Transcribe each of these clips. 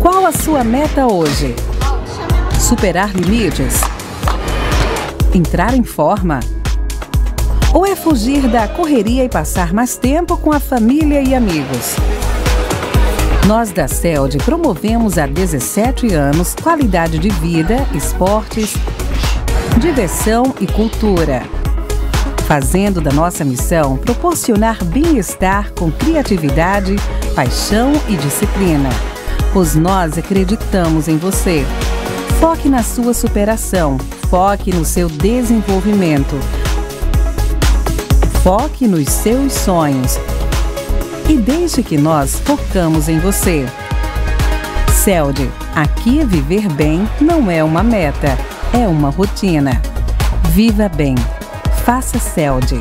Qual a sua meta hoje? Superar limites? Entrar em forma? Ou é fugir da correria e passar mais tempo com a família e amigos? Nós da CELD promovemos há 17 anos qualidade de vida, esportes, diversão e cultura, fazendo da nossa missão proporcionar bem-estar com criatividade, paixão e disciplina, pois nós acreditamos em você. Foque na sua superação, foque no seu desenvolvimento, foque nos seus sonhos e deixe que nós focamos em você. CELD, aqui viver bem não é uma meta, é uma rotina. Viva bem. Faça CELD.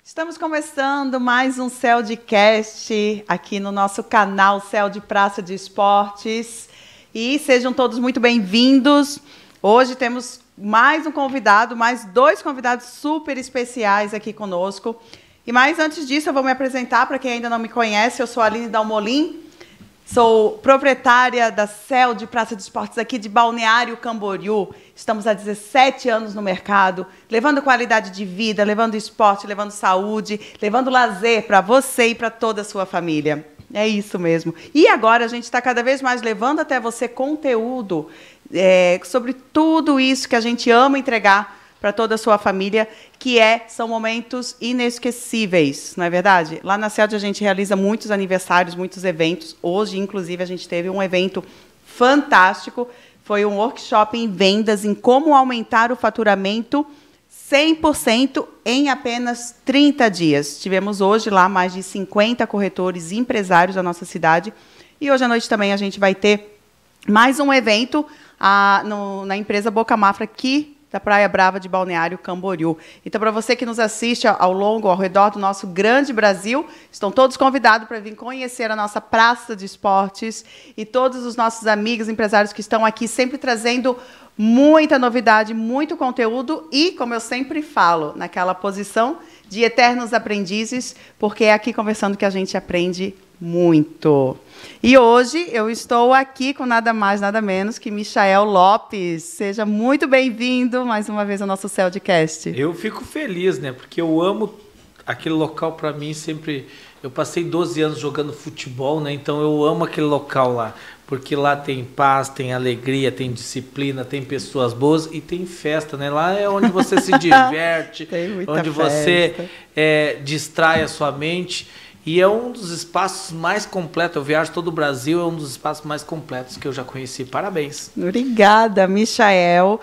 Estamos começando mais um CELDcast aqui no nosso canal CELD Praça de Esportes. E sejam todos muito bem-vindos. Hoje temos mais um convidado, mais dois convidados super especiais aqui conosco. Mas antes disso, eu vou me apresentar para quem ainda não me conhece. Eu sou a Aline Dalmolin, sou proprietária da CELD Praça de Esportes aqui de Balneário Camboriú. Estamos há 17 anos no mercado, levando qualidade de vida, levando esporte, levando saúde, levando lazer para você e para toda a sua família. É isso mesmo. E agora a gente está cada vez mais levando até você conteúdo sobre tudo isso que a gente ama entregar para toda a sua família, são momentos inesquecíveis, não é verdade? Lá na CELD a gente realiza muitos aniversários, muitos eventos. Hoje, inclusive, a gente teve um evento fantástico. Foi um workshop em vendas, em como aumentar o faturamento 100% em apenas 30 dias. Tivemos hoje lá mais de 50 corretores e empresários da nossa cidade. E hoje à noite também a gente vai ter mais um evento na empresa Boca Mafra, aqui da Praia Brava de Balneário Camboriú. Então, para você que nos assiste ao redor do nosso grande Brasil, estão todos convidados para vir conhecer a nossa Praça de Esportes e todos os nossos amigos empresários que estão aqui sempre trazendo muita novidade, muito conteúdo e, como eu sempre falo, naquela posição de eternos aprendizes, porque é aqui conversando que a gente aprende muito. E hoje eu estou aqui com nada mais, nada menos que Michael Lopes. Seja muito bem-vindo mais uma vez ao nosso CELDcast. Eu fico feliz, né? Porque eu amo aquele local. Para mim sempre... Eu passei 12 anos jogando futebol, né? Então eu amo aquele local lá. Porque lá tem paz, tem alegria, tem disciplina, tem pessoas boas e tem festa, né? Lá é onde você se diverte, onde você distrai a sua mente. E é um dos espaços mais completos. Eu viajo todo o Brasil, é um dos espaços mais completos que eu já conheci. Parabéns. Obrigada, Michael.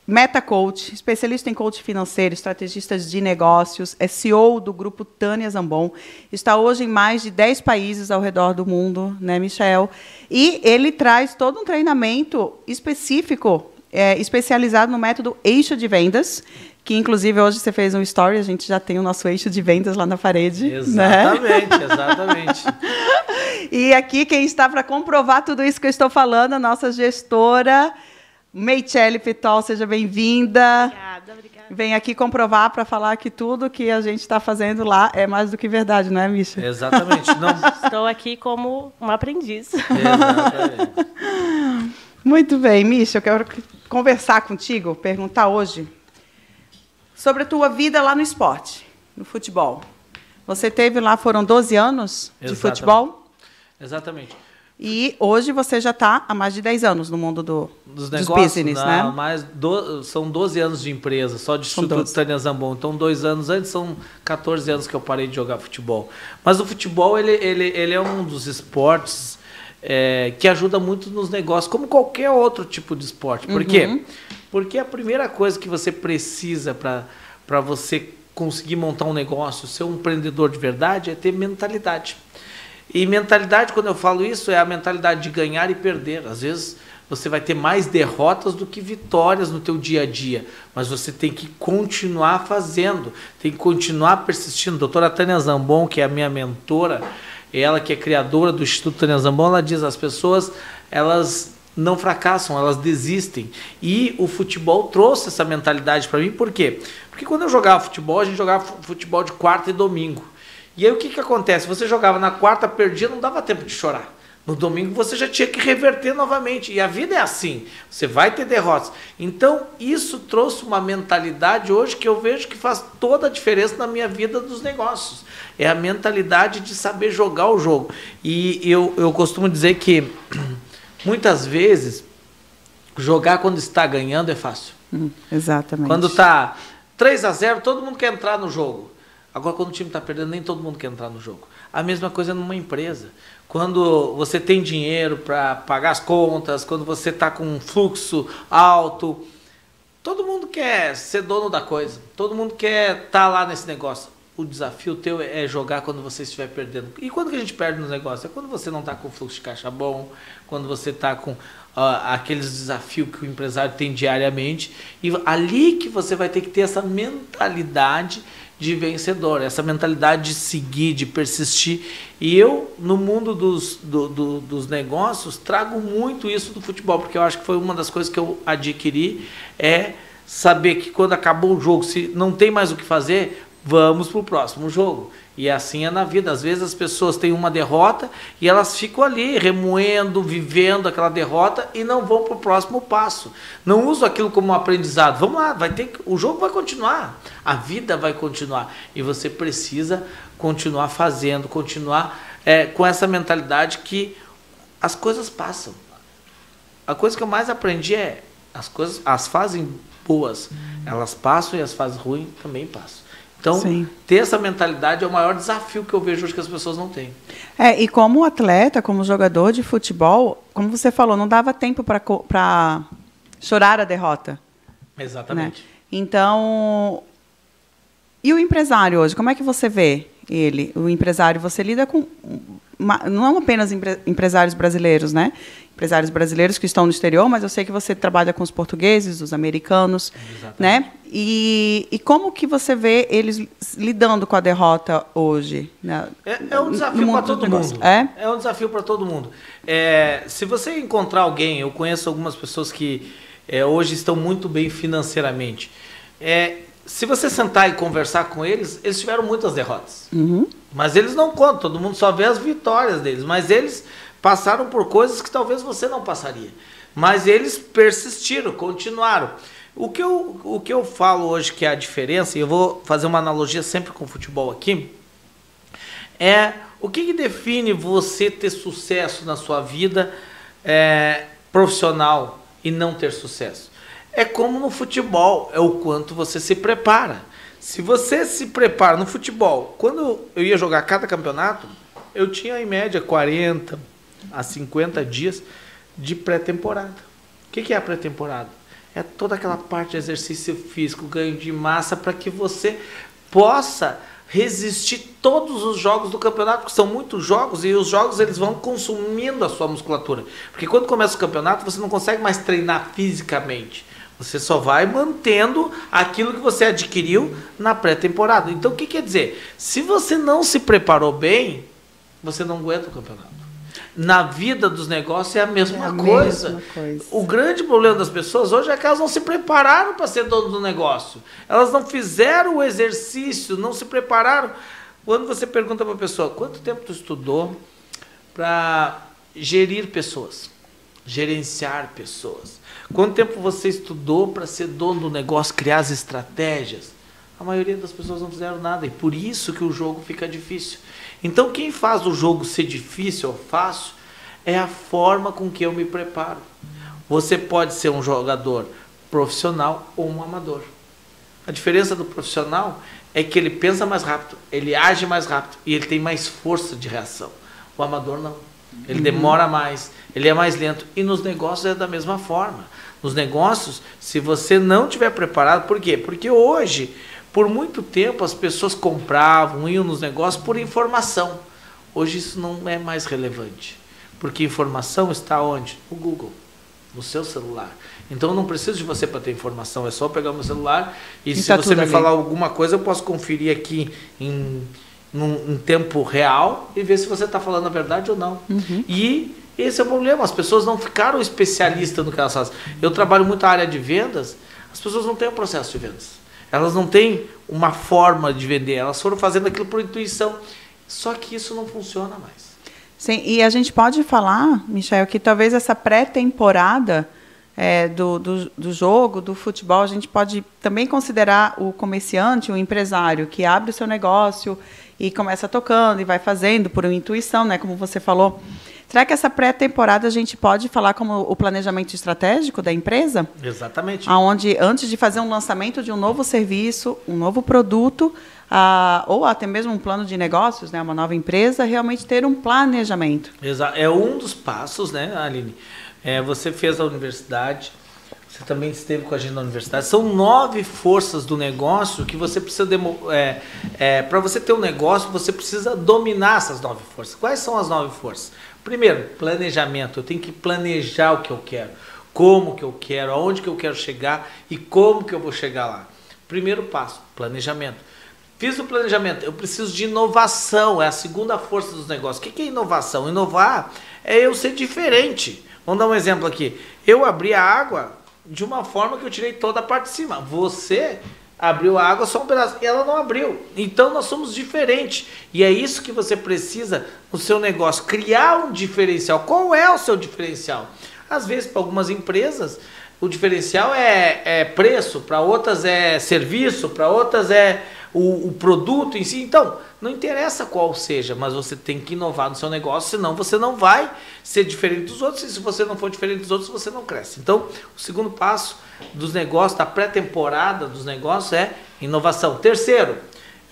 Meta Coach, especialista em coach financeiro, estrategista de negócios, é CEO do grupo Tânia Zambon, está hoje em mais de 10 países ao redor do mundo, né, Michael? E ele traz todo um treinamento específico, especializado no método eixo de vendas, que inclusive hoje você fez um story, a gente já tem o nosso eixo de vendas lá na parede. Exatamente, né? Exatamente. E aqui quem está para comprovar tudo isso que eu estou falando, a nossa gestora, Meichelli Pitol, seja bem-vinda. Obrigada. Vem aqui comprovar para falar que tudo que a gente está fazendo lá é mais do que verdade, não é, Misha? Exatamente. Não... Estou aqui como uma aprendiz. Exatamente. Muito bem, Misha, eu quero conversar contigo, perguntar hoje sobre a tua vida lá no esporte, no futebol. Você teve lá, foram 12 anos de futebol? Exatamente. E hoje você já está há mais de 10 anos no mundo dos business, né? São 12 anos de empresa, só de Instituto Tânia Zambon. Então, 2 anos antes, são 14 anos que eu parei de jogar futebol. Mas o futebol, ele é um dos esportes que ajuda muito nos negócios, como qualquer outro tipo de esporte. Por quê? Porque a primeira coisa que você precisa para você conseguir montar um negócio, ser um empreendedor de verdade, é ter mentalidade. E mentalidade, quando eu falo isso, é a mentalidade de ganhar e perder. Às vezes você vai ter mais derrotas do que vitórias no teu dia a dia, mas você tem que continuar fazendo, tem que continuar persistindo. A doutora Tânia Zambon, que é a minha mentora, ela que é criadora do Instituto Tânia Zambon, ela diz, as pessoas, elas não fracassam, elas desistem. E o futebol trouxe essa mentalidade para mim, por quê? Porque quando eu jogava futebol, a gente jogava futebol de quarta e domingo. E aí o que acontece? Você jogava na quarta, perdia, não dava tempo de chorar. No domingo você já tinha que reverter novamente. E a vida é assim, você vai ter derrotas. Então isso trouxe uma mentalidade hoje que eu vejo que faz toda a diferença na minha vida dos negócios. É a mentalidade de saber jogar o jogo. E eu costumo dizer que muitas vezes jogar quando está ganhando é fácil. Exatamente. Quando está 3-0, todo mundo quer entrar no jogo. Agora, quando o time está perdendo, nem todo mundo quer entrar no jogo. A mesma coisa numa empresa. Quando você tem dinheiro para pagar as contas, quando você está com um fluxo alto, todo mundo quer ser dono da coisa. Todo mundo quer estar lá nesse negócio. O desafio teu é jogar quando você estiver perdendo. E quando que a gente perde nos negócios? É quando você não está com fluxo de caixa bom, quando você está com aqueles desafios que o empresário tem diariamente. E ali que você vai ter que ter essa mentalidade de vencedor, essa mentalidade de seguir, de persistir. E eu, no mundo dos negócios, trago muito isso do futebol, porque eu acho que foi uma das coisas que eu adquiri, é saber que quando acabou o jogo, se não tem mais o que fazer, vamos para o próximo jogo. E assim é na vida. Às vezes as pessoas têm uma derrota e elas ficam ali remoendo, vivendo aquela derrota e não vão para o próximo passo. Não usam aquilo como um aprendizado. Vamos lá, o jogo vai continuar, a vida vai continuar. E você precisa continuar fazendo, continuar com essa mentalidade que as coisas passam. A coisa que eu mais aprendi é as fases boas, elas passam, e as fases ruins também passam. Então, sim, ter essa mentalidade é o maior desafio que eu vejo hoje que as pessoas não têm. E como atleta, como jogador de futebol, como você falou, não dava tempo para chorar a derrota. Exatamente. Né? Então, e o empresário hoje, como é que você vê ele? O empresário, você lida com, não apenas empresários brasileiros, né? Empresários brasileiros que estão no exterior, mas eu sei que você trabalha com os portugueses, os americanos, né? E como que você vê eles lidando com a derrota hoje? Né? É um desafio para todo mundo. É um desafio para todo mundo. Se você encontrar alguém, eu conheço algumas pessoas que hoje estão muito bem financeiramente. Se você sentar e conversar com eles, eles tiveram muitas derrotas. Uhum. Mas eles não contam, todo mundo só vê as vitórias deles. Mas eles passaram por coisas que talvez você não passaria. Mas eles persistiram, continuaram. O que eu falo hoje que é a diferença, e eu vou fazer uma analogia sempre com o futebol aqui, o que define você ter sucesso na sua vida profissional e não ter sucesso. É como no futebol, é o quanto você se prepara. Se você se prepara no futebol, quando eu ia jogar cada campeonato, eu tinha em média 40 a 50 dias de pré-temporada. O que é a pré-temporada? É toda aquela parte de exercício físico, ganho de massa, para que você possa resistir todos os jogos do campeonato, porque são muitos jogos, e os jogos eles vão consumindo a sua musculatura. Porque quando começa o campeonato, você não consegue mais treinar fisicamente. Você só vai mantendo aquilo que você adquiriu na pré-temporada. Então, o que quer dizer? Se você não se preparou bem, você não aguenta o campeonato. Na vida dos negócios é a mesma coisa. O grande problema das pessoas hoje é que elas não se prepararam para ser dono do negócio. Elas não fizeram o exercício, não se prepararam. Quando você pergunta para a pessoa, quanto tempo tu estudou para gerir pessoas, gerenciar pessoas? Quanto tempo você estudou para ser dono do negócio, criar as estratégias? A maioria das pessoas não fizeram nada, e por isso que o jogo fica difícil. Então, quem faz o jogo ser difícil ou fácil é a forma com que eu me preparo. Você pode ser um jogador profissional ou um amador. A diferença do profissional é que ele pensa mais rápido, ele age mais rápido e ele tem mais força de reação. O amador não. Ele demora mais, ele é mais lento. E nos negócios é da mesma forma. Nos negócios, se você não estiver preparado, por quê? Porque hoje, por muito tempo, as pessoas compravam, iam nos negócios por informação. Hoje isso não é mais relevante. Porque informação está onde? No Google. no seu celular. Então eu não preciso de você para ter informação, é só pegar o meu celular e se tá você me ali. falar alguma coisa, eu posso conferir aqui em tempo real e ver se você está falando a verdade ou não. E esse é o problema, as pessoas não ficaram especialistas no que elas fazem. Eu trabalho muito na área de vendas, as pessoas não têm um processo de vendas. Elas não têm uma forma de vender, elas foram fazendo aquilo por intuição. Só que isso não funciona mais. Sim, e a gente pode falar, Michel, que talvez essa pré-temporada do jogo, do futebol, a gente pode também considerar o comerciante, o empresário, que abre o seu negócio e começa tocando e vai fazendo por uma intuição, né, como você falou. Será que essa pré-temporada a gente pode falar como o planejamento estratégico da empresa? Exatamente. Onde, antes de fazer um lançamento de um novo serviço, um novo produto, ou até mesmo um plano de negócios, né, uma nova empresa, realmente ter um planejamento. É um dos passos, né, Aline? Você fez a universidade, você também esteve com a gente na universidade. São 9 forças do negócio que você precisa... para você ter um negócio, você precisa dominar essas 9 forças. Quais são as 9 forças? Primeiro, planejamento. Eu tenho que planejar o que eu quero, como que eu quero, aonde que eu quero chegar e como que eu vou chegar lá. Primeiro passo, planejamento. Fiz o planejamento, eu preciso de inovação, é a segunda força dos negócios. O que é inovação? Inovar é eu ser diferente. Vamos dar um exemplo aqui. Eu abri a água de uma forma que eu tirei toda a parte de cima. Você abriu a água só um pedaço e ela não abriu. Então nós somos diferentes. E é isso que você precisa no seu negócio, criar um diferencial. Qual é o seu diferencial? Às vezes, para algumas empresas, o diferencial é preço, para outras é serviço, para outras é o produto em si. Então, não interessa qual seja, mas você tem que inovar no seu negócio, senão você não vai ser diferente dos outros, e se você não for diferente dos outros, você não cresce. Então, o segundo passo dos negócios, da pré-temporada dos negócios é inovação. Terceiro,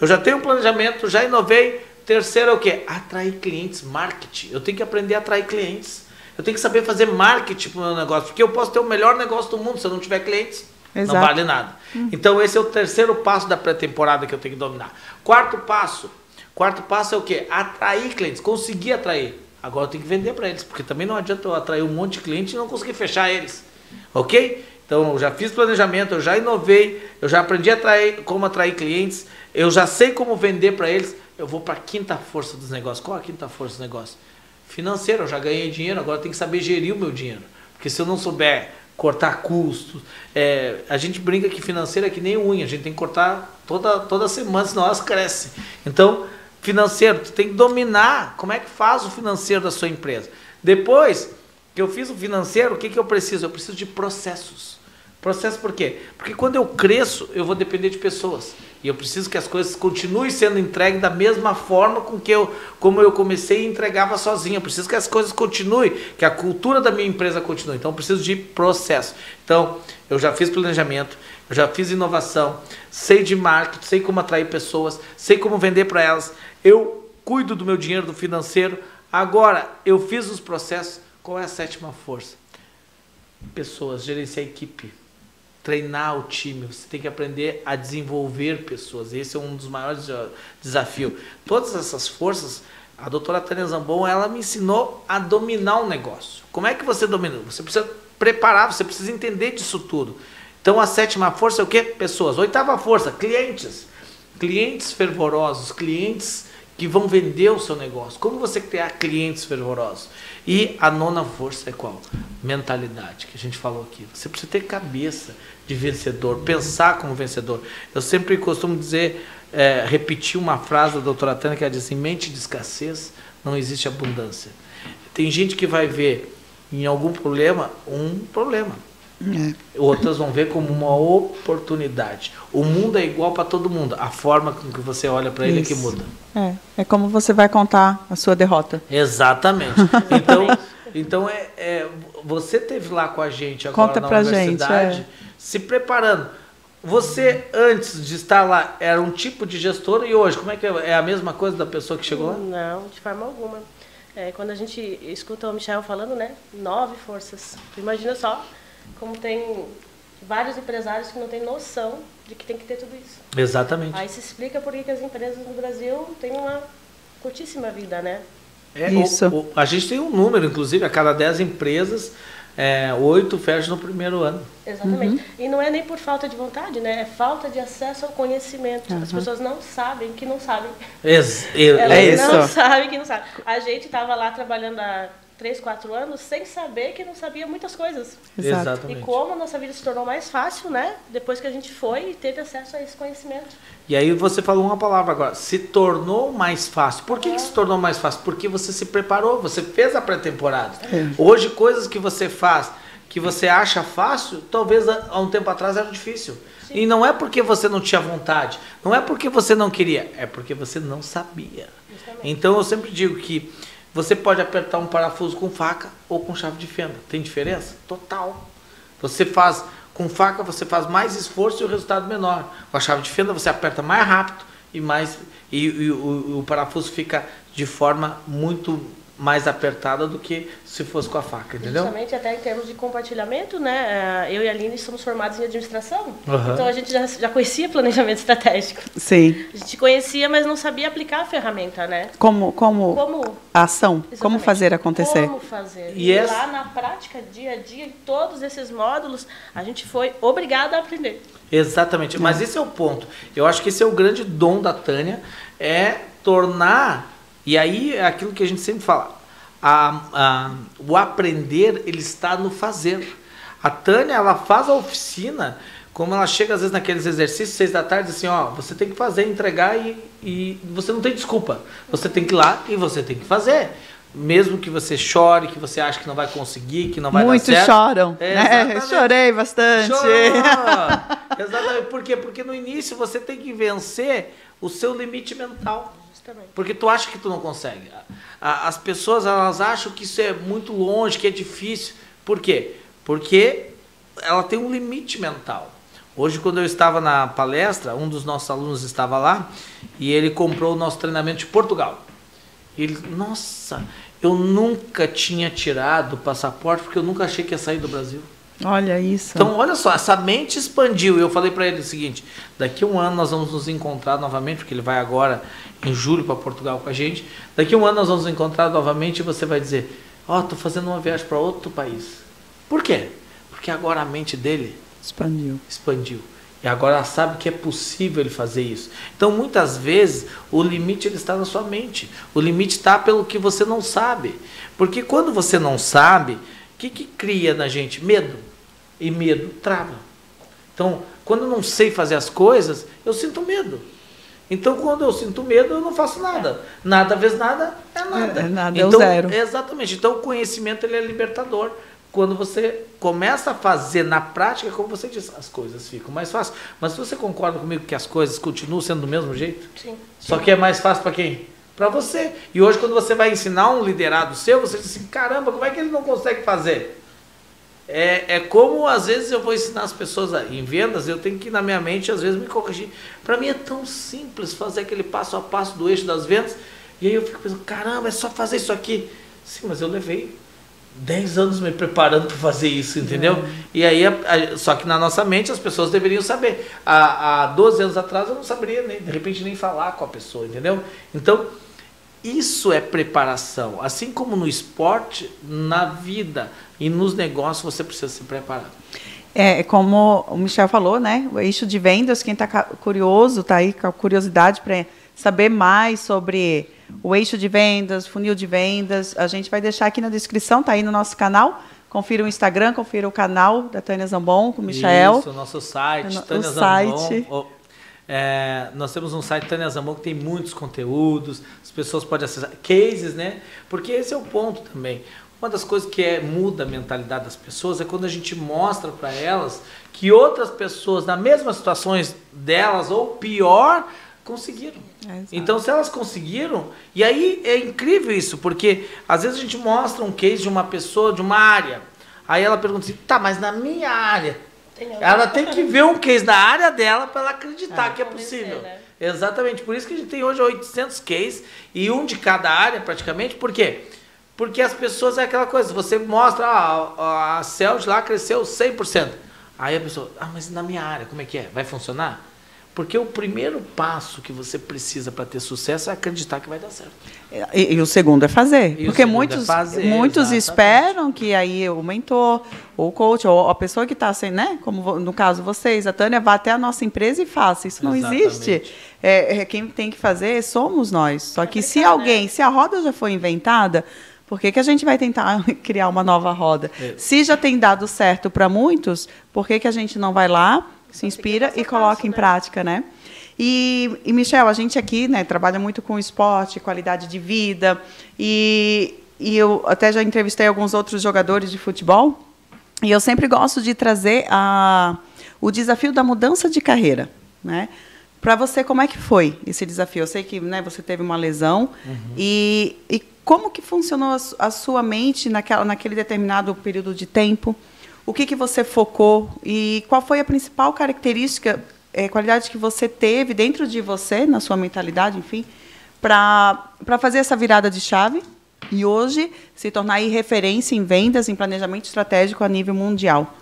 eu já tenho um planejamento, já inovei. Terceiro é o quê? Atrair clientes, marketing. Eu tenho que aprender a atrair clientes. Eu tenho que saber fazer marketing para o meu negócio, porque eu posso ter o melhor negócio do mundo, se eu não tiver clientes, Exato. não vale nada. Então esse é o terceiro passo da pré-temporada que eu tenho que dominar. Quarto passo é o quê? Atrair clientes, conseguir atrair. Agora eu tenho que vender para eles, porque também não adianta eu atrair um monte de cliente e não conseguir fechar eles. Ok? Então eu já fiz planejamento, eu já inovei, eu já aprendi a como atrair clientes, eu já sei como vender para eles. Eu vou para a quinta força dos negócios. Qual é a quinta força dos negócios? Financeiro. Eu já ganhei dinheiro, agora eu tenho que saber gerir o meu dinheiro. Porque se eu não souber cortar custos, a gente brinca que financeiro é que nem unha, a gente tem que cortar toda semana, senão elas crescem. Então, financeiro, tu tem que dominar como é que faz o financeiro da sua empresa. Depois que eu fiz o financeiro, o que eu preciso? Eu preciso de processos. Processo por quê? Porque quando eu cresço, eu vou depender de pessoas. E eu preciso que as coisas continuem sendo entregues da mesma forma como eu comecei e entregava sozinho. Eu preciso que as coisas continuem, que a cultura da minha empresa continue. Então eu preciso de processo. Então, eu já fiz planejamento, eu já fiz inovação, sei de marketing, sei como atrair pessoas, sei como vender para elas. Eu cuido do meu dinheiro, do financeiro. Agora, eu fiz os processos. Qual é a sétima força? Pessoas, gerenciar a equipe. Treinar o time, você tem que aprender a desenvolver pessoas. Esse é um dos maiores desafios. Todas essas forças, a doutora Tânia Zambon, ela me ensinou a dominar um negócio. Como é que você domina? Você precisa preparar, você precisa entender disso tudo. Então a sétima força é o quê? Pessoas. Oitava força, clientes. Clientes fervorosos, clientes que vão vender o seu negócio. Como você criar clientes fervorosos? E a nona força é qual? Mentalidade, que a gente falou aqui. Você precisa ter cabeça de vencedor, pensar como vencedor. Eu sempre costumo dizer, repetir uma frase da doutora Tânia, que ela diz assim: mente de escassez, não existe abundância. Tem gente que vai ver em algum problema um problema. Outras vão ver como uma oportunidade. O mundo é igual para todo mundo. A forma com que você olha para ele é que muda. É como você vai contar a sua derrota. Exatamente. Então você esteve lá com a gente agora na universidade, se preparando. Você, antes de estar lá, era um tipo de gestora, e hoje, como é que é a mesma coisa da pessoa que chegou lá? Não, de forma alguma. Quando a gente escuta o Michel falando, né, 9 forças. Imagina só como tem vários empresários que não têm noção de que tem que ter tudo isso. Exatamente. Aí se explica por que as empresas no Brasil têm uma curtíssima vida, né? Isso. A gente tem um número, inclusive, a cada 10 empresas, 8 fecha no primeiro ano. Exatamente. E não é nem por falta de vontade, né? É falta de acesso ao conhecimento. As pessoas não sabem que não sabem. Elas não sabem que não sabem. A gente estava lá trabalhando há 3, 4 anos sem saber que não sabia muitas coisas. Exatamente. E como a nossa vida se tornou mais fácil, né? Depois que a gente foi e teve acesso a esse conhecimento. E aí você falou uma palavra agora, se tornou mais fácil. Por que se tornou mais fácil? Porque você se preparou, você fez a pré-temporada. Hoje, coisas que você faz, que você acha fácil, talvez há um tempo atrás era difícil. Sim. E não é porque você não tinha vontade, não é porque você não queria, é porque você não sabia. Justamente. Então eu sempre digo que você pode apertar um parafuso com faca ou com chave de fenda. Tem diferença? Total. Você faz com faca, você faz mais esforço e o resultado menor. Com a chave de fenda você aperta mais rápido e o parafuso fica de forma muito mais apertada do que se fosse com a faca, entendeu? Justamente até em termos de compartilhamento, né? Eu e a Aline somos formados em administração, então a gente já conhecia planejamento estratégico. Sim. A gente conhecia, mas não sabia aplicar a ferramenta, né? Como a ação, exatamente. Como fazer acontecer. Como fazer. E lá na prática, dia a dia, em todos esses módulos, a gente foi obrigada a aprender. Exatamente, mas esse é o ponto. Eu acho que esse é o grande dom da Tânia, é tornar... E aí é aquilo que a gente sempre fala, o aprender, ele está no fazer. A Tânia, ela faz a oficina, como ela chega às vezes naqueles exercícios, 6 da tarde, assim, ó, você tem que fazer, entregar e você não tem desculpa. Você tem que ir lá e você tem que fazer. Mesmo que você chore, que você acha que não vai conseguir, que não vai dar certo. Muitos choram, né? Chorei bastante. Chorou. Exatamente. Por quê? Porque no início você tem que vencer o seu limite mental. Porque tu acha que tu não consegue. As pessoas, elas acham que isso é muito longe, que é difícil. Por quê? Porque ela tem um limite mental. Hoje, quando eu estava na palestra, um dos nossos alunos estava lá e ele comprou o nosso treinamento de Portugal. Ele, nossa, eu nunca tinha tirado o passaporte porque eu nunca achei que ia sair do Brasil. Olha isso. Então, olha só, essa mente expandiu. Eu falei para ele o seguinte, daqui a um ano nós vamos nos encontrar novamente, porque ele vai agora em julho para Portugal com a gente. Daqui a um ano nós vamos nos encontrar novamente e você vai dizer, estou fazendo uma viagem para outro país. Por quê? Porque agora a mente dele expandiu. E agora ela sabe que é possível ele fazer isso. Então, muitas vezes, o limite ele está na sua mente. O limite está pelo que você não sabe. Porque quando você não sabe, o que cria na gente? Medo. E medo trava. Então, quando eu não sei fazer as coisas, eu sinto medo. Então, quando eu sinto medo, eu não faço nada. Nada vezes nada é nada. Nada então, é o zero. Exatamente. Então, o conhecimento ele é libertador. Quando você começa a fazer na prática, como você disse, as coisas ficam mais fáceis. Mas você concorda comigo que as coisas continuam sendo do mesmo jeito? Sim. Só que é mais fácil para quem? Para você. E hoje, quando você vai ensinar um liderado seu, você diz assim, caramba, como é que ele não consegue fazer? É como, às vezes, eu vou ensinar as pessoas em vendas, eu tenho que, na minha mente, às vezes, me corrigir. Para mim é tão simples fazer aquele passo a passo do eixo das vendas, e aí eu fico pensando, caramba, é só fazer isso aqui. Sim, mas eu levei 10 anos me preparando para fazer isso, entendeu? E aí, só que na nossa mente, as pessoas deveriam saber. Há 12 anos atrás, eu não saberia, de repente, nem falar com a pessoa, entendeu? Então, isso é preparação. Assim como no esporte, na vida e nos negócios, você precisa se preparar. Como o Michel falou, né? O eixo de vendas, quem está curioso, está aí com a curiosidade para saber mais sobre o eixo de vendas, funil de vendas, a gente vai deixar aqui na descrição, está aí no nosso canal. Confira o Instagram, confira o canal da Tânia Zambon com o Michel. Isso, o nosso site, Tânia Zambon. Nós temos um site Tânia Zambon que tem muitos conteúdos, as pessoas podem acessar, cases, né? Porque esse é o ponto também. Uma das coisas que muda a mentalidade das pessoas é quando a gente mostra para elas que outras pessoas, nas mesmas situações delas, ou pior, conseguiram. Então, se elas conseguiram, e aí é incrível isso, porque às vezes a gente mostra um case de uma pessoa, de uma área, aí ela pergunta assim, tá, mas na minha área, ela tem que ver um case da área dela para ela acreditar que é possível. Né? Exatamente, por isso que a gente tem hoje 800 cases, e um de cada área praticamente, por quê? Porque as pessoas é aquela coisa, você mostra, a Celt lá cresceu 100%, aí a pessoa, mas na minha área, como é que é? Vai funcionar? Porque o primeiro passo que você precisa para ter sucesso é acreditar que vai dar certo. E o segundo é fazer. E porque o segundo muitos, é fazer, muitos exatamente. esperam que aí o mentor, ou o coach, ou a pessoa que está sendo, né? Como no caso vocês, a Tânia, vá até a nossa empresa e faça. Isso não existe. Quem tem que fazer somos nós. Só que se a roda já foi inventada, por que a gente vai tentar criar uma nova roda? Se já tem dado certo para muitos, por que a gente não vai lá, se inspira e coloca em prática, né? E, Michel, a gente aqui, né, trabalha muito com esporte, qualidade de vida, e eu até já entrevistei alguns outros jogadores de futebol, e eu sempre gosto de trazer o desafio da mudança de carreira, né? Para você, como é que foi esse desafio? Eu sei que, né, você teve uma lesão, e como que funcionou a sua mente naquele determinado período de tempo? O que você focou e qual foi a principal característica, qualidade que você teve dentro de você, na sua mentalidade, enfim, para fazer essa virada de chave e hoje se tornar aí referência em vendas, em planejamento estratégico a nível mundial?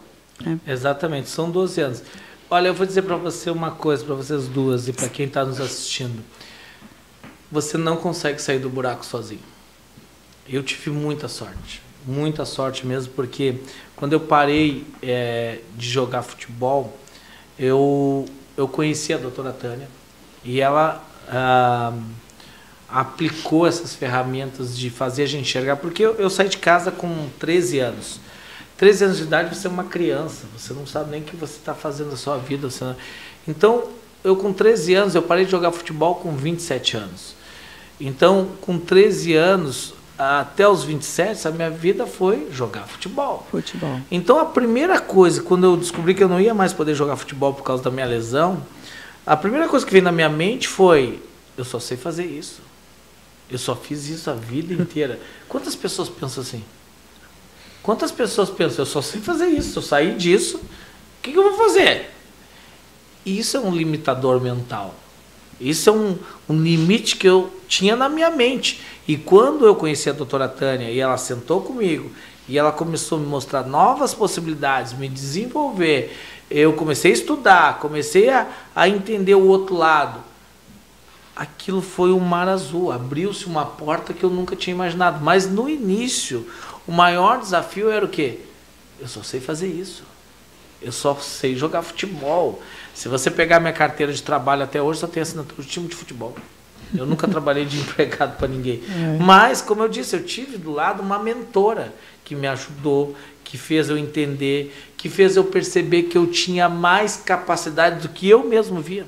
Exatamente, são 12 anos. Olha, eu vou dizer para você uma coisa, para vocês duas e para quem está nos assistindo. Você não consegue sair do buraco sozinho. Eu tive muita sorte mesmo, porque quando eu parei de jogar futebol, eu conheci a doutora Tânia e ela aplicou essas ferramentas de fazer a gente enxergar, porque eu saí de casa com 13 anos. 13 anos de idade você é uma criança, você não sabe nem o que você está fazendo na sua vida. Então, eu com 13 anos, eu parei de jogar futebol com 27 anos. Então, com 13 anos... até os 27, a minha vida foi jogar futebol. Então, a primeira coisa, quando eu descobri que eu não ia mais poder jogar futebol por causa da minha lesão, a primeira coisa que veio na minha mente foi, eu só sei fazer isso. Eu só fiz isso a vida inteira. Quantas pessoas pensam assim? Quantas pessoas pensam, eu só sei fazer isso, eu saí disso, o que eu vou fazer? Isso é um limitador mental. Isso é um limite que eu tinha na minha mente. E quando eu conheci a doutora Tânia e ela sentou comigo e ela começou a me mostrar novas possibilidades, me desenvolver, eu comecei a estudar, comecei a entender o outro lado. Aquilo foi um mar azul, abriu-se uma porta que eu nunca tinha imaginado. Mas no início, o maior desafio era o quê? Eu só sei fazer isso. Eu só sei jogar futebol. Se você pegar minha carteira de trabalho até hoje, só tem assinatura de time de futebol. Eu nunca trabalhei de empregado para ninguém. Mas, como eu disse, eu tive do lado uma mentora que me ajudou, que fez eu entender, que fez eu perceber que eu tinha mais capacidade do que eu mesmo via.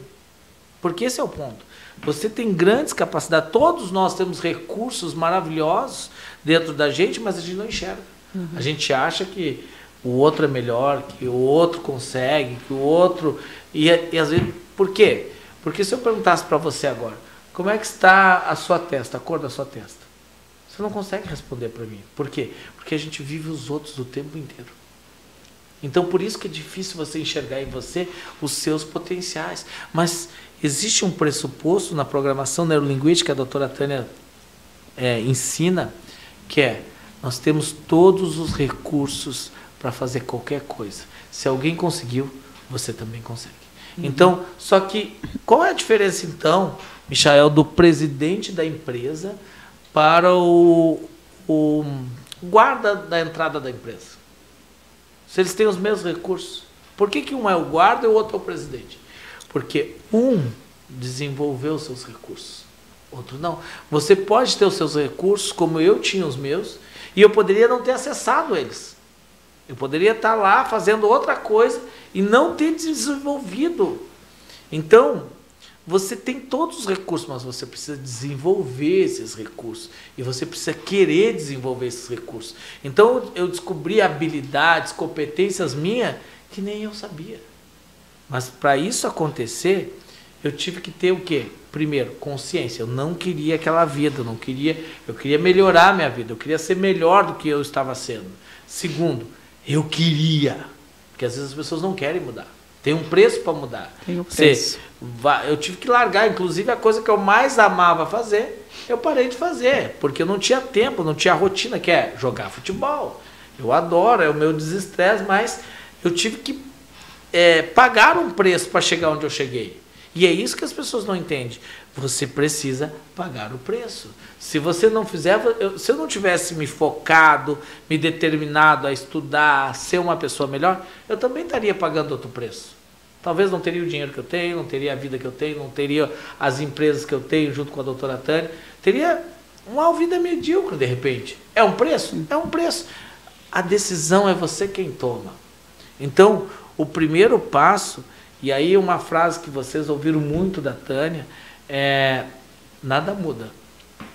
Porque esse é o ponto. Você tem grandes capacidades, todos nós temos recursos maravilhosos dentro da gente, mas a gente não enxerga. A gente acha que o outro é melhor, que o outro consegue, que o outro... E às vezes, por quê? Porque se eu perguntasse para você agora, como é que está a sua testa, a cor da sua testa? Você não consegue responder para mim. Por quê? Porque a gente vive os outros o tempo inteiro. Então, por isso que é difícil você enxergar em você os seus potenciais. Mas existe um pressuposto na programação neurolinguística que a doutora Tânia ensina, que é, nós temos todos os recursos para fazer qualquer coisa. Se alguém conseguiu, você também consegue. Então, só que, qual é a diferença, então, Michael, do presidente da empresa para o guarda da entrada da empresa? Se eles têm os mesmos recursos, por que um é o guarda e o outro é o presidente? Porque um desenvolveu os seus recursos, outro não. Você pode ter os seus recursos, como eu tinha os meus, e eu poderia não ter acessado eles. Eu poderia estar lá fazendo outra coisa e não ter desenvolvido. Então, você tem todos os recursos, mas você precisa desenvolver esses recursos. E você precisa querer desenvolver esses recursos. Então, eu descobri habilidades, competências minhas que nem eu sabia. Mas, para isso acontecer, eu tive que ter o quê? Primeiro, consciência. Eu não queria aquela vida, eu queria melhorar a minha vida, eu queria ser melhor do que eu estava sendo. Segundo, eu queria. Porque às vezes as pessoas não querem mudar. Tem um preço para mudar. Tem um preço. Eu tive que largar. Inclusive, a coisa que eu mais amava fazer, eu parei de fazer. Porque eu não tinha tempo, não tinha rotina, que é jogar futebol. Eu adoro, é o meu desestresse, mas eu tive que pagar um preço para chegar onde eu cheguei. E é isso que as pessoas não entendem. Você precisa pagar o preço. Se você não fizer, se eu não tivesse me focado, me determinado a estudar, a ser uma pessoa melhor, eu também estaria pagando outro preço. Talvez não teria o dinheiro que eu tenho, não teria a vida que eu tenho, não teria as empresas que eu tenho junto com a doutora Tânia. Teria uma vida medíocre, de repente. É um preço? É um preço. A decisão é você quem toma. Então, o primeiro passo, e aí uma frase que vocês ouviram muito da Tânia, é: nada muda.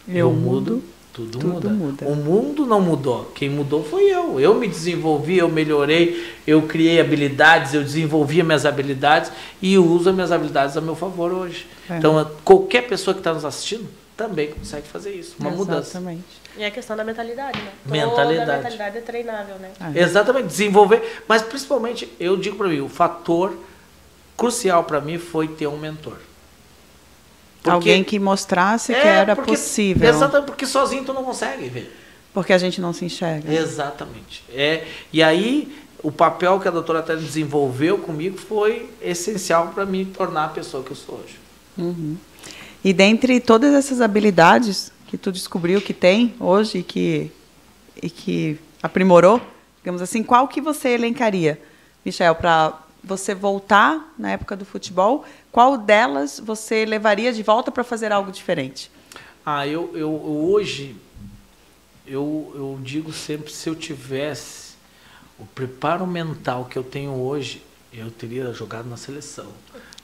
Eu mudo, tudo muda. O mundo não mudou. Quem mudou foi eu. Eu me desenvolvi, eu melhorei, eu criei habilidades, eu desenvolvi minhas habilidades e uso as minhas habilidades a meu favor hoje. Então, qualquer pessoa que está nos assistindo também consegue fazer isso. Uma mudança. E é a questão da mentalidade, né? Mentalidade. Toda a mentalidade é treinável, né? Exatamente, desenvolver. Mas, principalmente, eu digo para mim, o fator crucial para mim foi ter um mentor. Porque, alguém que mostrasse que era possível. Exatamente, porque sozinho tu não consegue ver. Porque a gente não se enxerga. Exatamente. E aí, o papel que a doutora Tânia desenvolveu comigo foi essencial para me tornar a pessoa que eu sou hoje. Uhum. E dentre todas essas habilidades que tu descobriu que tem hoje e que aprimorou, digamos assim, qual que você elencaria, Michel, para você voltar na época do futebol? Qual delas você levaria de volta para fazer algo diferente? Hoje, eu digo sempre, se eu tivesse o preparo mental que eu tenho hoje, eu teria jogado na seleção.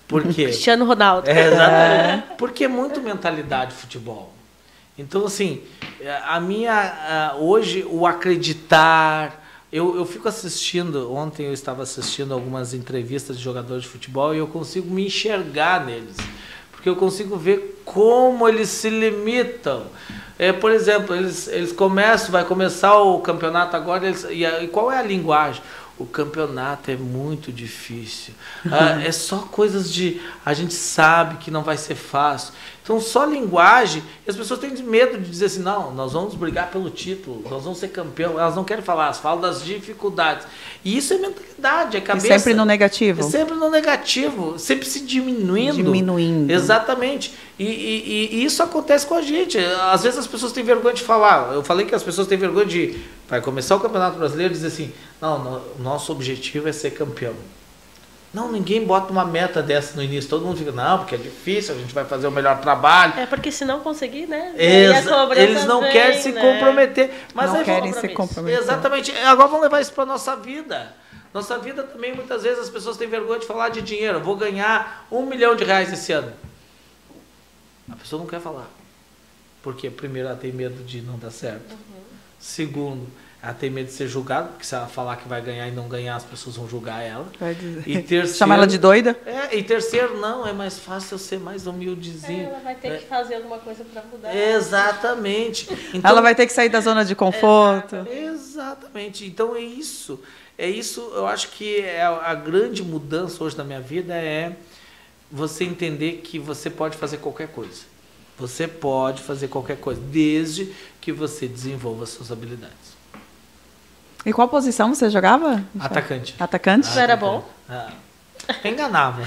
Por quê? Cristiano Ronaldo. Exatamente. Porque é muito mentalidade futebol. Então, assim, hoje, o acreditar... Eu fico assistindo, ontem eu estava assistindo algumas entrevistas de jogadores de futebol e eu consigo me enxergar neles. Porque eu consigo ver como eles se limitam. Por exemplo, eles começam, vai começar o campeonato agora, e qual é a linguagem? O campeonato é muito difícil. É só coisas de... A gente sabe que não vai ser fácil. Então, só linguagem, e as pessoas têm medo de dizer assim, não, nós vamos brigar pelo título, nós vamos ser campeão. Elas não querem falar, elas falam das dificuldades. E isso é mentalidade, é cabeça. E sempre no negativo. É sempre no negativo, sempre se diminuindo. Exatamente. E isso acontece com a gente. Às vezes as pessoas têm vergonha de falar. Eu falei que as pessoas têm vergonha de... Vai começar o Campeonato Brasileiro e dizer assim, não, o nosso objetivo é ser campeão. Não, ninguém bota uma meta dessa no início. Todo mundo fica, não, porque é difícil, a gente vai fazer o melhor trabalho. Porque se não conseguir, né? Eles não querem se comprometer. Mas não querem se comprometer. Exatamente. Agora vamos levar isso para a nossa vida. Nossa vida também, muitas vezes, as pessoas têm vergonha de falar de dinheiro. Eu vou ganhar R$1 milhão esse ano. A pessoa não quer falar. Porque, primeiro, ela tem medo de não dar certo. Segundo, ela tem medo de ser julgada, porque se ela falar que vai ganhar e não ganhar, as pessoas vão julgar ela. Vai dizer. E terceiro, chama ela de doida? E terceiro, não, é mais fácil eu ser mais humildezinho. Ela vai ter que fazer alguma coisa para mudar. Exatamente. Então, ela vai ter que sair da zona de conforto. Exatamente. Então é isso. Eu acho que a grande mudança hoje na minha vida é você entender que você pode fazer qualquer coisa. Você pode fazer qualquer coisa, desde que você desenvolva suas habilidades. E qual posição você jogava? Atacante. Atacante? Isso era bom? Enganava.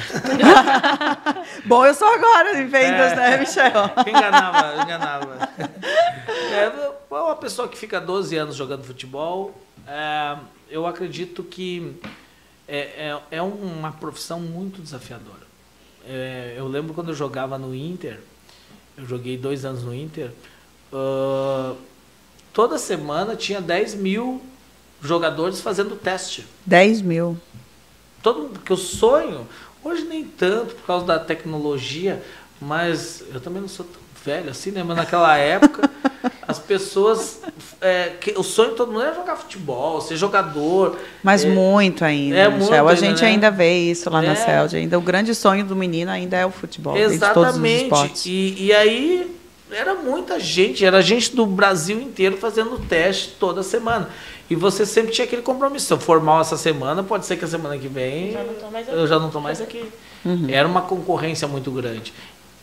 Bom, eu sou agora em vendas, né, Michel? Enganava. Uma pessoa que fica 12 anos jogando futebol, eu acredito que é uma profissão muito desafiadora. Eu lembro quando eu jogava no Inter, eu joguei 2 anos no Inter, toda semana tinha 10 mil jogadores fazendo teste. 10 mil. Porque o sonho, hoje nem tanto por causa da tecnologia, mas eu também não sou tão velho assim, né? Mas naquela época, as pessoas... o sonho de todo mundo era jogar futebol, ser jogador. Mas muito ainda, Michel. A gente ainda vê isso lá na CELD. Ainda, o grande sonho do menino ainda é o futebol. Exatamente. De todos os esportes. E aí, era muita gente. Era gente do Brasil inteiro fazendo teste toda semana. E você sempre tinha aquele compromisso. Se eu for mal essa semana, pode ser que a semana que vem eu já não estou mais aqui. Era uma concorrência muito grande.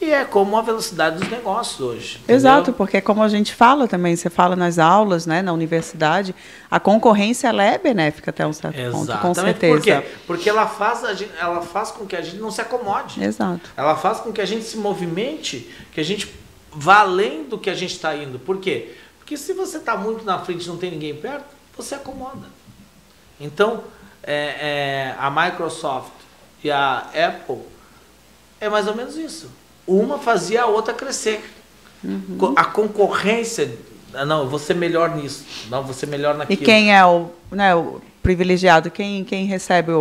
E é como a velocidade dos negócios hoje. Entendeu? Exato, porque como a gente fala também, você fala nas aulas, né, na universidade, a concorrência ela é benéfica até um certo ponto, com certeza. Por quê? Porque ela faz com que a gente não se acomode. Exato. Ela faz com que a gente se movimente, que a gente vá além do que a gente está indo. Por quê? Porque se você está muito na frente e não tem ninguém perto, você acomoda. Então, a Microsoft e a Apple é mais ou menos isso. Uma fazia a outra crescer. Uhum. A concorrência, não, eu vou ser melhor nisso, não, eu vou ser melhor naquilo. E quem é o privilegiado? Quem recebe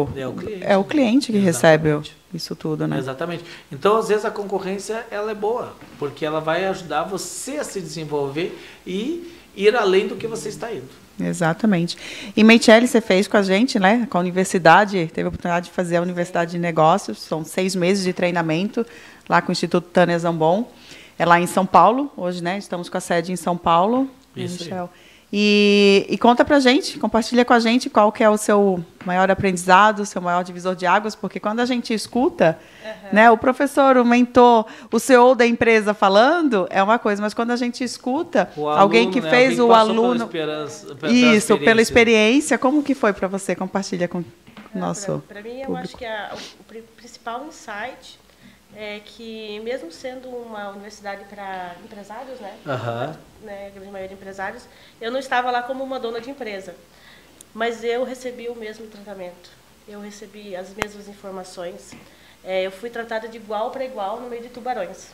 É o cliente que recebe isso tudo, né? Exatamente. Então, às vezes, a concorrência ela é boa, porque ela vai ajudar você a se desenvolver e ir além do que você está indo. Exatamente. E Meichelli, você fez com a gente, né? Com a universidade, teve a oportunidade de fazer a Universidade de Negócios, são 6 meses de treinamento lá com o Instituto Tânia Zambon, é lá em São Paulo, hoje, né? Estamos com a sede em São Paulo. Isso Michel. E conta pra gente, compartilha com a gente qual que é o seu maior aprendizado, o seu maior divisor de águas, porque quando a gente escuta, né, o professor, o mentor, o CEO da empresa falando, é uma coisa, mas quando a gente escuta alguém que fez o aluno... Pela experiência, como que foi para você? Compartilha com o nosso Para mim, eu público. acho que o principal insight é que, mesmo sendo uma universidade para empresários, né, né, a grande maioria de empresários, eu não estava lá como uma dona de empresa, mas eu recebi o mesmo tratamento, eu recebi as mesmas informações, eu fui tratada de igual para igual no meio de tubarões.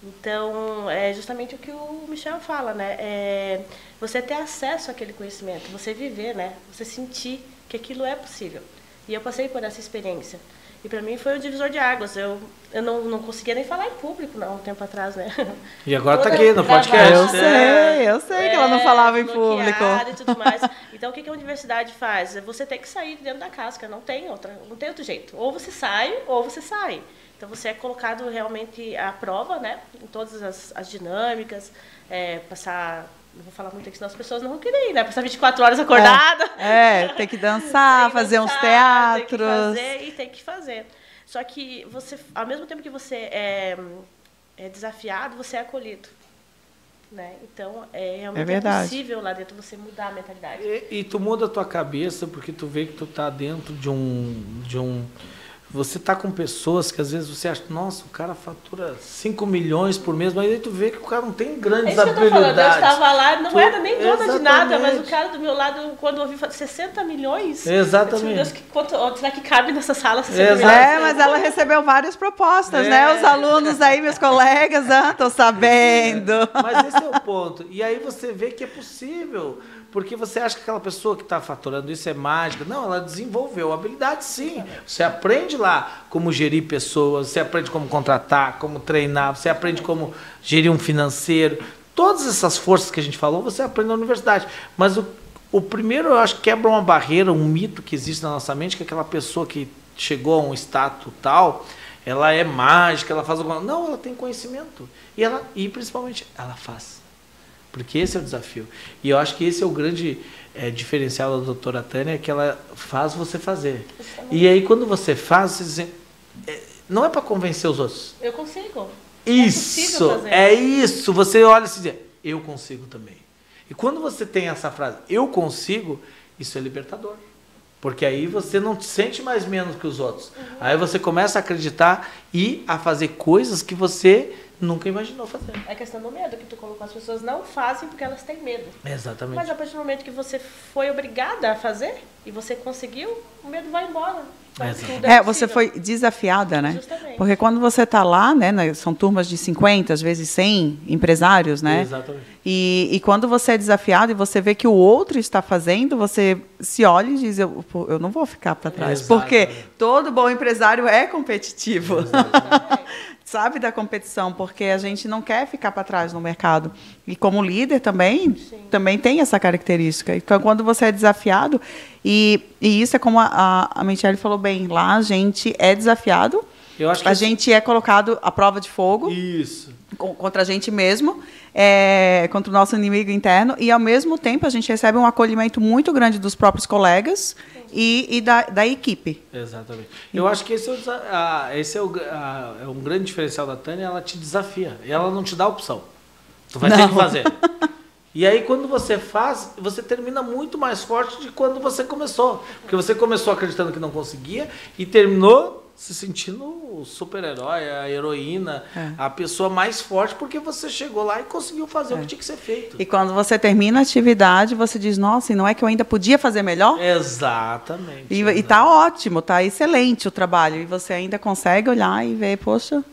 Então, é justamente o que o Michel fala, né, você ter acesso àquele conhecimento, você viver, né, você sentir que aquilo é possível. E eu passei por essa experiência. E para mim foi um divisor de águas. Eu não conseguia nem falar em público, não, um tempo atrás, né? E agora está aqui no podcast. Eu sei que ela não falava em público. E tudo mais. Então, o que a universidade faz? Você tem que sair dentro da casca, não tem outro jeito. Ou você sai, ou você sai. Então, você é colocado realmente à prova, né? Em todas as dinâmicas, passar... Não vou falar muito aqui, senão as pessoas não vão querer ir, né? Passar 24 horas acordada. Tem que dançar, fazer uns teatros. Tem que fazer. Só que você, ao mesmo tempo que você é desafiado, você é acolhido. Né? Então, realmente é possível lá dentro você mudar a mentalidade. E tu muda a tua cabeça porque tu vê que tu tá dentro de um você tá com pessoas que às vezes você acha, nossa, o cara fatura 5 milhões por mês, mas aí tu vê que o cara não tem grandes habilidades. Eu estava lá, não era nem dona de nada, mas o cara do meu lado, quando eu ouvi falar 60 milhões, exatamente. Deus, quanto será que cabe nessa sala 60 milhões? Mas ela recebeu várias propostas, né? Os alunos aí, meus colegas, estão sabendo. Mas esse é o ponto. E aí você vê que é possível. Porque você acha que aquela pessoa que está faturando isso é mágica. Não, ela desenvolveu habilidade, sim. Você aprende lá como gerir pessoas, você aprende como contratar, como treinar, você aprende como gerir um financeiro. Todas essas forças que a gente falou, você aprende na universidade. Mas o primeiro, eu acho que quebra uma barreira, um mito que existe na nossa mente, que aquela pessoa que chegou a um status tal, ela é mágica, ela faz alguma coisa. Não, ela tem conhecimento. E principalmente, ela faz. Porque esse é o desafio. E eu acho que esse é o grande diferencial da doutora Tânia, que ela faz você fazer. E aí, quando você faz, você diz, não é para convencer os outros. Eu consigo. Isso, é isso. Você olha e se diz, eu consigo também. E quando você tem essa frase, eu consigo, isso é libertador. Porque aí você não se sente mais menos que os outros. Aí você começa a acreditar e a fazer coisas que você nunca imaginou fazer. É questão do medo que tu colocou. As pessoas não fazem porque elas têm medo. Exatamente. Mas a partir do momento que você foi obrigada a fazer e você conseguiu, o medo vai embora. Você foi desafiada, né? Justamente. Porque quando você está lá, né, são turmas de 50, às vezes 100 empresários, né? Exatamente. E quando você é desafiado e você vê que o outro está fazendo, você se olha e diz, eu não vou ficar para trás. Exatamente. Porque todo bom empresário é competitivo. Sabe da competição, porque a gente não quer ficar para trás no mercado. E como líder também tem essa característica. Então, quando você é desafiado, e isso é como a Meichelli falou bem, lá a gente é desafiado, Eu acho que a gente é colocado à prova de fogo. Isso. contra a gente mesmo, contra o nosso inimigo interno, e ao mesmo tempo a gente recebe um acolhimento muito grande dos próprios colegas e da equipe. Exatamente. Eu acho que esse é um grande diferencial da Tânia, ela te desafia, ela não te dá opção. Tu vai ter que fazer. E aí, quando você faz, você termina muito mais forte de quando você começou. Porque você começou acreditando que não conseguia e terminou se sentindo o super-herói, a heroína, a pessoa mais forte, porque você chegou lá e conseguiu fazer o que tinha que ser feito. E quando você termina a atividade, você diz, nossa, e não é que eu ainda podia fazer melhor? Exatamente. E tá ótimo, tá excelente o trabalho. E você ainda consegue olhar e ver, poxa,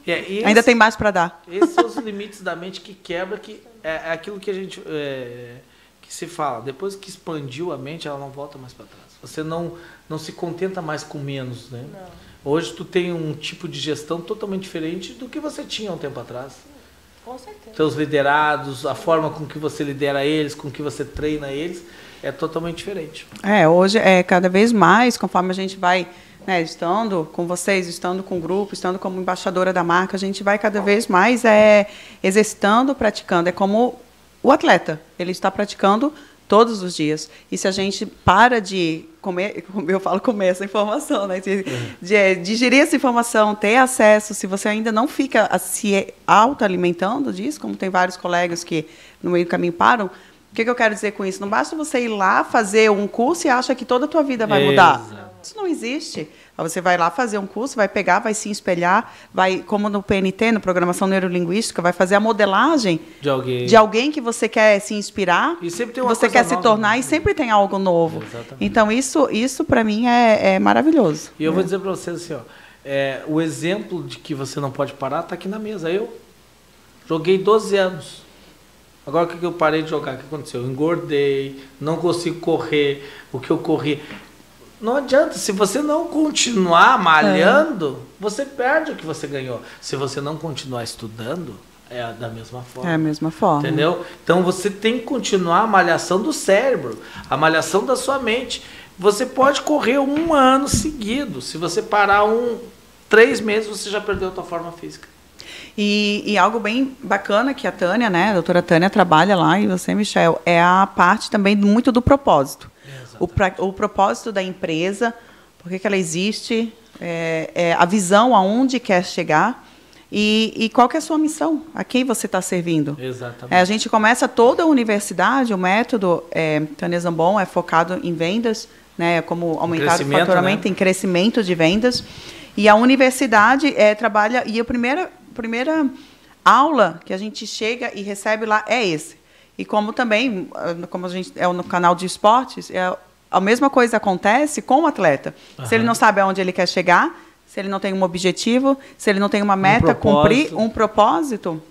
ainda tem mais para dar. Esses são os limites da mente que quebra, que é aquilo que a gente... que se fala, depois que expandiu a mente, ela não volta mais para trás. Você não se contenta mais com menos, né? Não. Hoje tu tem um tipo de gestão totalmente diferente do que você tinha há um tempo atrás. Com certeza. Teus liderados, a forma com que você lidera eles, com que você treina eles, é totalmente diferente. Hoje cada vez mais, conforme a gente vai, né, estando com vocês, estando com o grupo, estando como embaixadora da marca, a gente vai cada vez mais exercitando, praticando. É como o atleta, ele está praticando todos os dias. E se a gente para de comer essa informação, né? De digerir essa informação, ter acesso, se você ainda não fica se autoalimentando disso, como tem vários colegas que no meio do caminho param, o que eu quero dizer com isso? Não basta você ir lá fazer um curso e acha que toda a tua vida vai mudar. Exato. Isso não existe. Você vai lá fazer um curso, vai pegar, vai se espelhar, vai, como no PNT, no Programação Neurolinguística, vai fazer a modelagem de alguém que você quer se inspirar, e sempre tem que uma você quer se nova, tornar, né? E sempre tem algo novo. Exatamente. Então, isso para mim é maravilhoso. E eu vou dizer para vocês assim, o exemplo de que você não pode parar está aqui na mesa. Eu joguei 12 anos. Agora, o que eu parei de jogar? O que aconteceu? Eu engordei, não consigo correr, o que eu corri... Não adianta, se você não continuar malhando, você perde o que você ganhou. Se você não continuar estudando, é da mesma forma. É a mesma forma. Entendeu? Então você tem que continuar a malhação do cérebro, a malhação da sua mente. Você pode correr 1 ano seguido. Se você parar 3 meses, você já perdeu a tua forma física. E algo bem bacana que a Tânia, né, a doutora Tânia trabalha lá, e você, Michel, é a parte também muito do propósito. O propósito da empresa, por que ela existe, a visão aonde quer chegar e qual que é a sua missão, a quem você está servindo. Exatamente. A gente começa toda a universidade, o método Tânia Zambon é focado em vendas, né, como aumentar o faturamento, né? Em crescimento de vendas. E a universidade trabalha, e a primeira aula que a gente chega e recebe lá é esse. E como também, como a gente no canal de esportes, a mesma coisa acontece com o atleta. Se ele não sabe aonde ele quer chegar, se ele não tem um objetivo, se ele não tem uma meta, cumprir um propósito,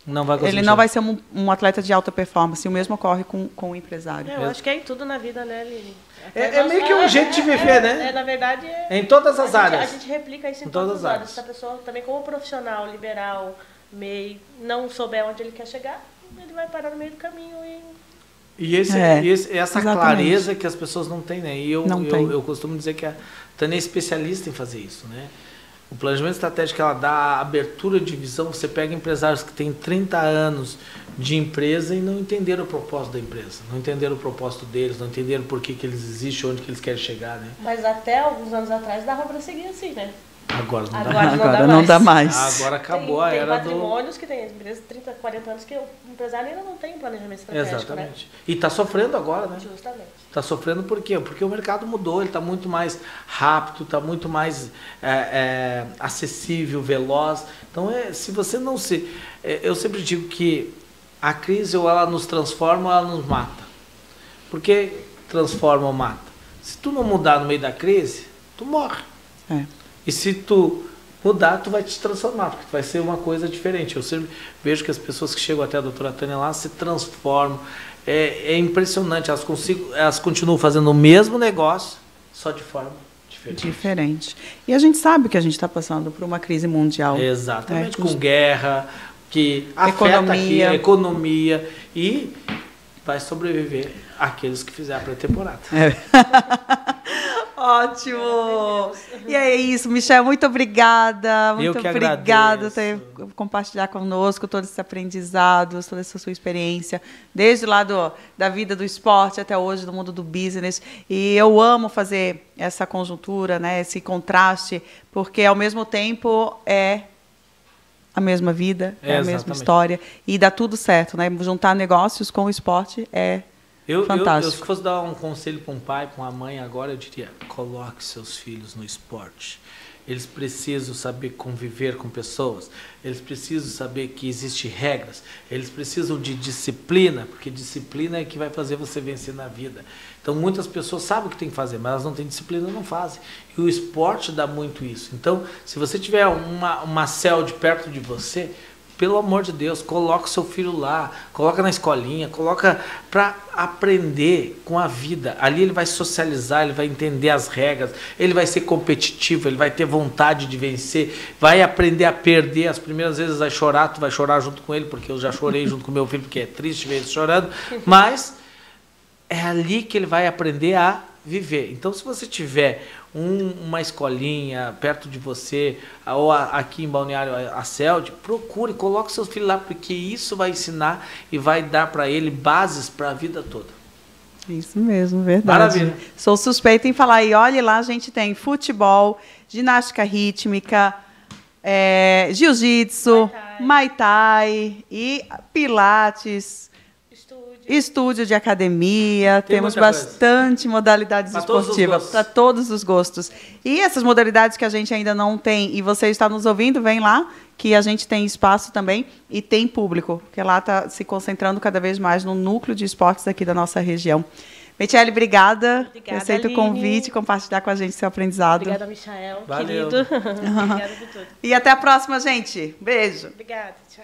não vai conseguir. Ele não vai ser um atleta de alta performance. E o mesmo ocorre com o empresário. Eu acho que é em tudo na vida, né, Lili? É meio que um jeito de viver, né? Na verdade, em todas as áreas. A gente replica isso em todas as áreas. Se a pessoa também, como profissional, liberal, MEI, não souber onde ele quer chegar, ele vai parar no meio do caminho e essa clareza que as pessoas não têm, né? E eu costumo dizer que a Tânia é especialista em fazer isso, né? O planejamento estratégico, ela dá abertura de visão. Você pega empresários que têm 30 anos de empresa e não entenderam o propósito da empresa, não entenderam o propósito deles, não entenderam por que eles existem, onde que eles querem chegar, né? Mas até alguns anos atrás dava para seguir assim, né? Agora não dá mais. Agora acabou a era do... Tem patrimônios que tem empresas de 30, 40 anos que o empresário ainda não tem planejamento estratégico. Exatamente. Né? E está sofrendo agora, né? Justamente. Está sofrendo por quê? Porque o mercado mudou, ele está muito mais rápido, está muito mais acessível, veloz. Então, se você não se... eu sempre digo que a crise ou ela nos transforma ou ela nos mata. Por que transforma ou mata? Se tu não mudar no meio da crise, tu morre. E se tu mudar, tu vai te transformar, porque vai ser uma coisa diferente. Eu sempre vejo que as pessoas que chegam até a doutora Tânia lá se transformam. É impressionante, elas continuam fazendo o mesmo negócio, só de forma diferente. E a gente sabe que a gente está passando por uma crise mundial. Exatamente, com guerra, que afeta aqui a economia, e vai sobreviver aqueles que fizeram a pré-temporada. Ótimo! E é isso, Michel, muito obrigada. Muito obrigada por ter compartilhar conosco todos esses aprendizados, toda essa sua experiência, desde lá da vida do esporte até hoje, do mundo do business. E eu amo fazer essa conjuntura, né, esse contraste, porque ao mesmo tempo é a mesma vida, é a mesma história. E dá tudo certo, né? Juntar negócios com o esporte é fantástico. Se fosse dar um conselho para um pai, para uma mãe agora, eu diria, coloque seus filhos no esporte. Eles precisam saber conviver com pessoas, eles precisam saber que existem regras, eles precisam de disciplina, porque disciplina é que vai fazer você vencer na vida. Então muitas pessoas sabem o que tem que fazer, mas elas não têm disciplina, não fazem. E o esporte dá muito isso. Então, se você tiver uma CELD perto de você, pelo amor de Deus, coloca o seu filho lá, coloca na escolinha, coloca para aprender com a vida. Ali ele vai socializar, ele vai entender as regras, ele vai ser competitivo, ele vai ter vontade de vencer, vai aprender a perder. As primeiras vezes vai chorar, tu vai chorar junto com ele, porque eu já chorei junto com meu filho, porque é triste ver ele chorando, mas é ali que ele vai aprender a viver. Então, se você tiver uma escolinha perto de você, ou aqui em Balneário a CELD, procure, coloque seus filhos lá, porque isso vai ensinar e vai dar para ele bases para a vida toda. Isso mesmo, verdade. Maravilha. Sou suspeita em falar. E olhe lá, a gente tem futebol, ginástica rítmica, jiu-jitsu, Muay Thai e pilates, estúdio de academia, temos bastante modalidades esportivas para todos os gostos. E essas modalidades que a gente ainda não tem, e você está nos ouvindo, vem lá, que a gente tem espaço também e tem público, porque lá está se concentrando cada vez mais no núcleo de esportes aqui da nossa região. Michele, obrigada. Aceito o convite, compartilhar com a gente seu aprendizado. Obrigada, Michael. Valeu. Querido. Obrigada por tudo. E até a próxima, gente. Beijo. Obrigada, tchau.